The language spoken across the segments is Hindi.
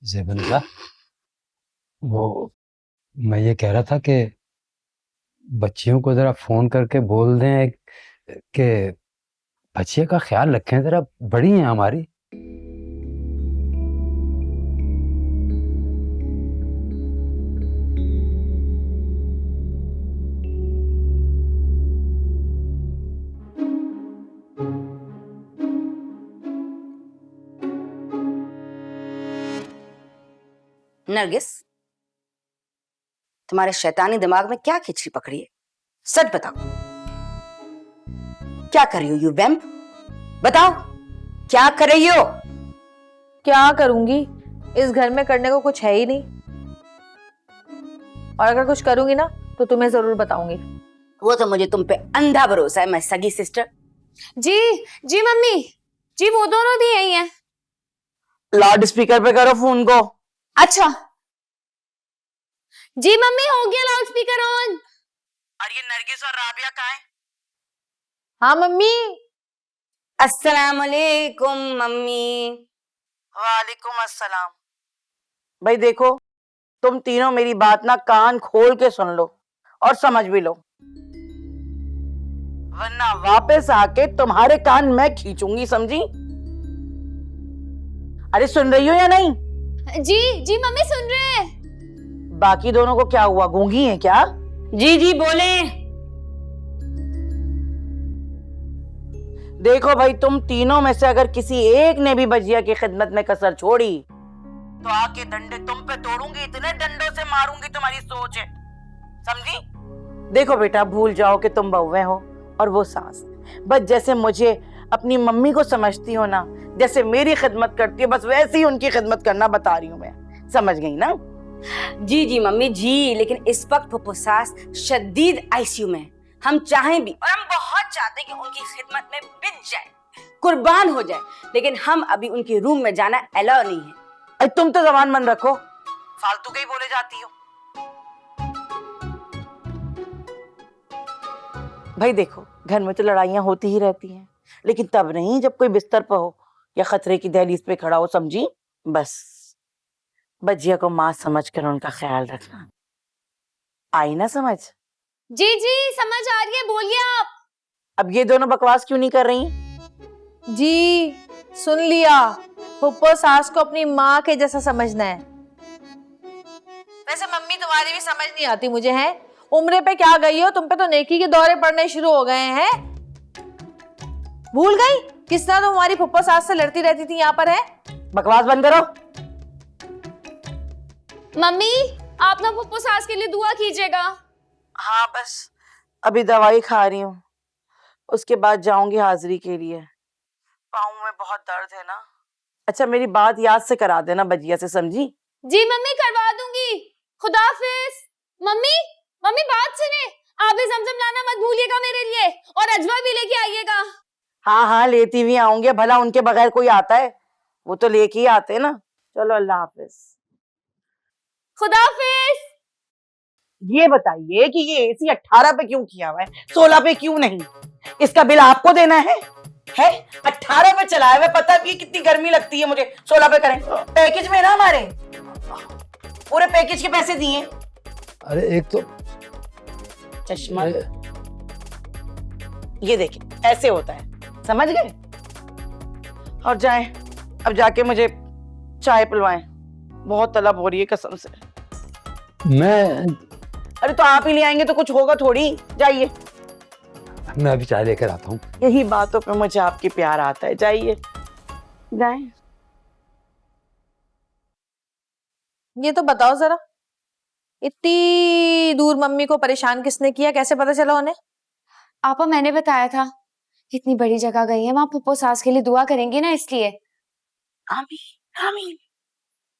ज़ेबन वो मैं ये कह रहा था कि बच्चियों को ज़रा फ़ोन करके बोल दें कि बच्चियों का ख्याल रखें, ज़रा बड़ी हैं हमारी। नरगिस, तुम्हारे शैतानी दिमाग में क्या खिचड़ी पकड़ी है? सच बताओ, क्या कर रही हो? यू वैम्प, बताओ क्या कर रही हो? क्या करूंगी? इस घर में करने को कुछ है ही नहीं, और अगर कुछ करूंगी ना तो तुम्हें जरूर बताऊंगी। वो तो मुझे तुम पे अंधा भरोसा है, मैं सगी सिस्टर। जी जी मम्मी जी, वो दोनों भी यही हैं। लाउड स्पीकर पे करो फोन को। अच्छा जी मम्मी, हो गया लाउड स्पीकर ऑन। और ये नरगिस और राबिया कहाँ हैं? हाँ मम्मी। अस्सलाम वालेकुम मम्मी। वालेकुम अस्सलाम। भाई देखो, तुम तीनों मेरी बात ना कान खोल के सुन लो और समझ भी लो, वरना वापस आके तुम्हारे कान मैं खींचूंगी, समझी? अरे सुन रही हो या नहीं? जी जी मम्मी, सुन रहे हैं। बाकी दोनों को क्या हुआ, गूंगी है क्या? जी जी बोले। देखो भाई, तुम तीनों में से अगर किसी एक ने भी बजिया की खिदमत में कसर छोड़ी तो आके डंडे तुम पे तोड़ूंगी, इतने डंडों से मारूंगी, तुम्हारी सोच है, समझी? देखो बेटा, भूल जाओ कि तुम बहुएं हो और वो सास। बस जैसे मुझे अपनी मम्मी को समझती हो ना, जैसे मेरी खिदमत करती हो, बस वैसे ही उनकी खिदमत करना बता रही हूँ मैं, समझ गई ना? जी जी मम्मी जी, लेकिन इस वक्त फुप्पो सास शदीद आईसीयू में है। हम चाहें भी और हम बहुत चाहते हैं कि उनकी खिदमत में बिक जाए, कुर्बान हो जाए, लेकिन हम अभी उनके रूम में जाना अलाउ नहीं है। अरे तुम तो जबान बंद रखो, फालतू के ही बोले जाती हो। भाई देखो, घर में तो लड़ाइयां होती ही रहती हैं, लेकिन तब नहीं जब कोई बिस्तर पर हो या खतरे की दहलीज पे खड़ा हो, समझी? बस बजिया को माँ समझ कर उनका ख्याल रखना। आई ना समझ? जी जी समझ आ रही है, बोलिए आप। अब ये दोनों बकवास क्यों नहीं कर रही? जी सुन लिया, फुप्पो सास को अपनी माँ के जैसा समझना है। वैसे मम्मी तुम्हारी भी समझ नहीं आती मुझे, है? उम्र पे क्या गई हो, तुम पे तो नेकी के दौरे पड़ने शुरू हो गए हैं। भूल गई किस तरह तुम्हारी फुप्पो सास से लड़ती रहती थी यहाँ पर, है? बकवास बंद करो। मम्मी, आप ना फुप्पो सास के लिए दुआ कीजिएगा। हाँ बस अभी दवाई खा रही हूँ, उसके बाद जाऊंगी हाजिरी के लिए। पाँव में बहुत दर्द है ना। अच्छा मेरी बात याद से करा देना बजिया से, समझी? जी मम्मी, करवा दूंगी। खुदा हाफिज। मम्मी मम्मी बात सुने, आप भी ज़मज़म लाना मत भूलिएगा मेरे लिए, और अजवा भी लेके आइएगा। हाँ हाँ लेती हुई आऊंगी, भला उनके बगैर कोई आता है? वो तो लेके ही आते हैं ना। चलो अल्लाह हाफिज। खुदा हाफिज। ये बताइए कि ये एसी 18 पे क्यों किया हुआ है, 16 पे क्यों नहीं? इसका बिल आपको देना है? 18 पे चलाया हुआ, पता भी कितनी गर्मी लगती है मुझे, 16 पे करें? पैकेज में ना हमारे पूरे पैकेज के पैसे दिए। अरे एक तो चश्मा ये देखिए ऐसे होता है, समझ गए? और जाएं, अब जाके मुझे चाय पिलवाएं, बहुत तलब हो रही है कसम से। मैं अरे तो आप ही ले आएंगे तो कुछ होगा थोड़ी, जाइए। मैं अभी चाय लेकर आता हूँ। यही बातों पे मुझे आपकी प्यार आता है, जाइए जाएं। ये तो बताओ जरा, इतनी दूर मम्मी को परेशान किसने किया, कैसे पता चला उन्हें? आपा मैंने बताया था, इतनी बड़ी जगह गई है, वहाँ फुप्पो सास के लिए दुआ करेंगे ना, इसलिए। आमीन आमीन।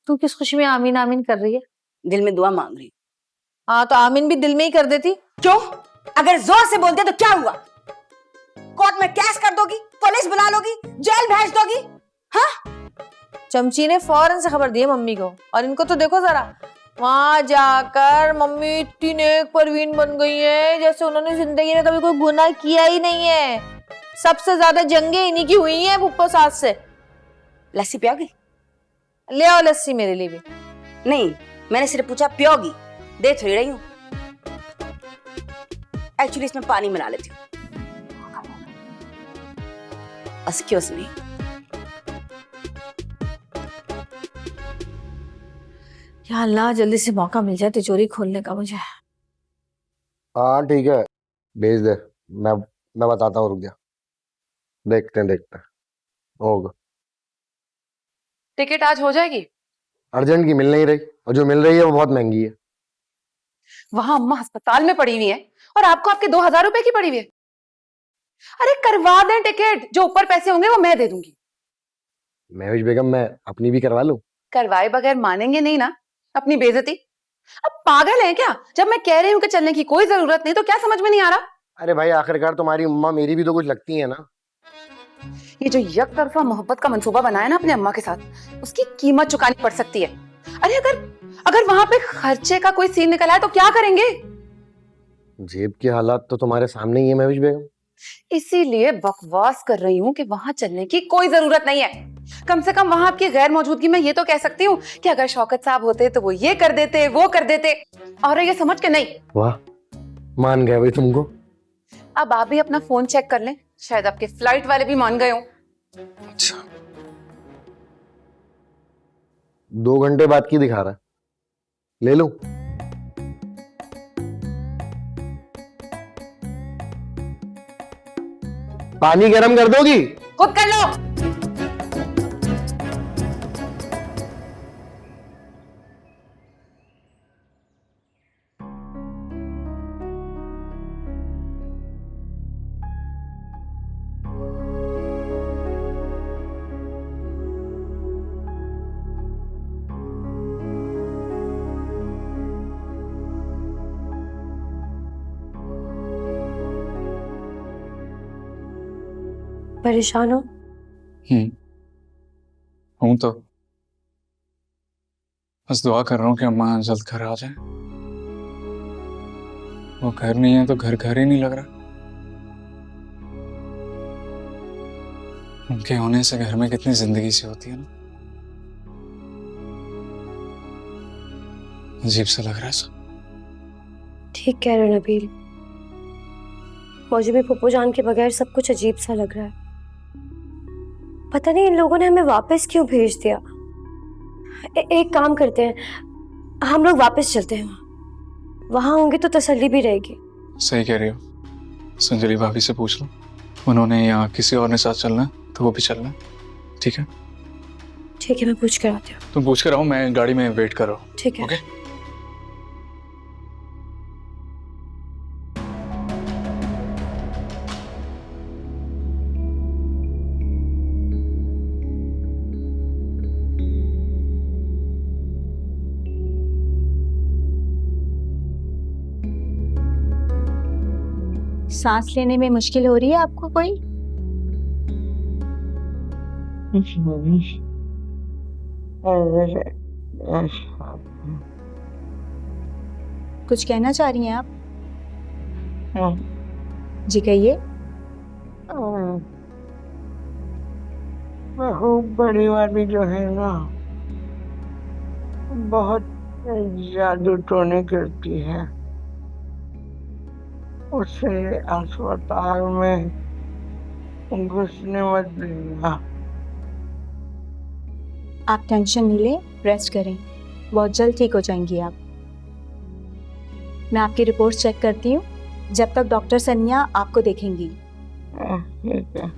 तू किस खुशी में आमीन आमीन कर रही है? दिल में दुआ मांग रही। हाँ तो आमीन भी दिल में ही कर देती। क्यों? अगर जोर से बोलते तो क्या हुआ? कोर्ट में केस कर दोगी, पुलिस बुला लोगी, जेल भेज दोगी? हाँ? चमची ने फौरन से खबर दी है मम्मी को, और इनको तो देखो जरा, वहां जाकर मम्मी इतनी नेक परवीन बन गई है जैसे उन्होंने जिंदगी में कभी कोई गुनाह किया ही नहीं है। सबसे ज्यादा जंगे इन्हीं की हुई हैं फुप्पो सास से। लस्सी पियाओगी? ले आओ लस्सी मेरे लिए भी। नहीं, मैंने सिर्फ पूछा पियोगी, दे थोड़ी रही हूँ। एक्चुअली इसमें पानी मिला लेती हूँ। Excuse me. या अल्लाह, जल्दी से मौका मिल जाए तिजोरी खोलने का मुझे। हाँ ठीक है, भेज दे। मैं बताता हूँ, रुक जा। देखते हैं होगा। टिकट आज हो जाएगी? अर्जेंट की मिल नहीं रही, और जो मिल रही है वो बहुत महंगी है। वहां अम्मा अस्पताल में पड़ी हुई है और आपको आपके 2000 रुपए की पड़ी हुई है। अरे करवा दें टिकट, जो ऊपर पैसे होंगे वो मैं दे दूंगी। महविश बेगम, मैं अपनी भी करवा लूं? करवाए बगैर मानेंगे नहीं ना अपनी बेइज्जती। अब पागल है क्या? जब मैं कह रही हूँ कि चलने की कोई जरूरत नहीं तो क्या समझ में नहीं आ रहा? अरे भाई, आखिरकार तुम्हारी अम्मा मेरी भी तो कुछ लगती है ना। ये जो एक तरफा मोहब्बत का मंसूबा बनाया ना अपने अम्मा के साथ, उसकी कीमत चुकानी पड़ सकती है। अरे अगर वहां पे खर्चे का कोई सीन निकल आए तो क्या करेंगे? जेब के हालात तो तुम्हारे सामने ही है महविश बेगम। इसीलिए बकवास कर रही हूँ कि वहां चलने की कोई जरूरत नहीं है। कम से कम वहां आपकी गैर मौजूदगी में ये तो कह सकती हूँ कि अगर शौकत साहब होते तो वो ये कर देते, वो कर देते, और ये समझ के नहीं। वाह, मान गए भाई तुमको। अब आप भी अपना फोन चेक कर लें, शायद आपके फ्लाइट वाले भी मान गए हों। अच्छा, 2 घंटे बाद की दिखा रहा है, ले लूं? पानी गर्म कर दोगी? खुद कर लो। परेशान हो? हूं तो बस दुआ कर रहा हूँ कि अम्मा जल्द घर आ जाए। वो घर नहीं है तो घर ही नहीं लग रहा। उनके होने से घर में कितनी जिंदगी सी होती है ना। अजीब सा लग रहा है सब। ठीक कह रहे हो नबील, मुझे भी फुप्पो जान के बगैर सब कुछ अजीब सा लग रहा है। पता नहीं इन लोगों ने हमें वापस क्यों भेज दिया। एक काम करते हैं, हम लोग वापस चलते हैं। वहां होंगे तो तसल्ली भी रहेगी। सही कह रही हो। संजली भाभी से पूछ लो, उन्होंने या किसी और ने साथ चलना है तो वो भी चलना है। ठीक है? ठीक है, मैं पूछ कर आती हूँ। तुम पूछ कर आओ, मैं गाड़ी में वेट कर रहा हूँ। ठीक है। ओके? सांस लेने में मुश्किल हो रही है आपको कोई? कुछ कहना चाह रही हैं आप? जी कहिए। बड़ी वाली जो है ना, बहुत जादू टोने करती है। उसे अस्पताल में घुसने मत देना। आप टेंशन नहीं लें, रेस्ट करें, बहुत जल्द ठीक हो जाएंगी आप। मैं आपकी रिपोर्ट चेक करती हूँ, जब तक डॉक्टर सनिया आपको देखेंगी। ठीक है।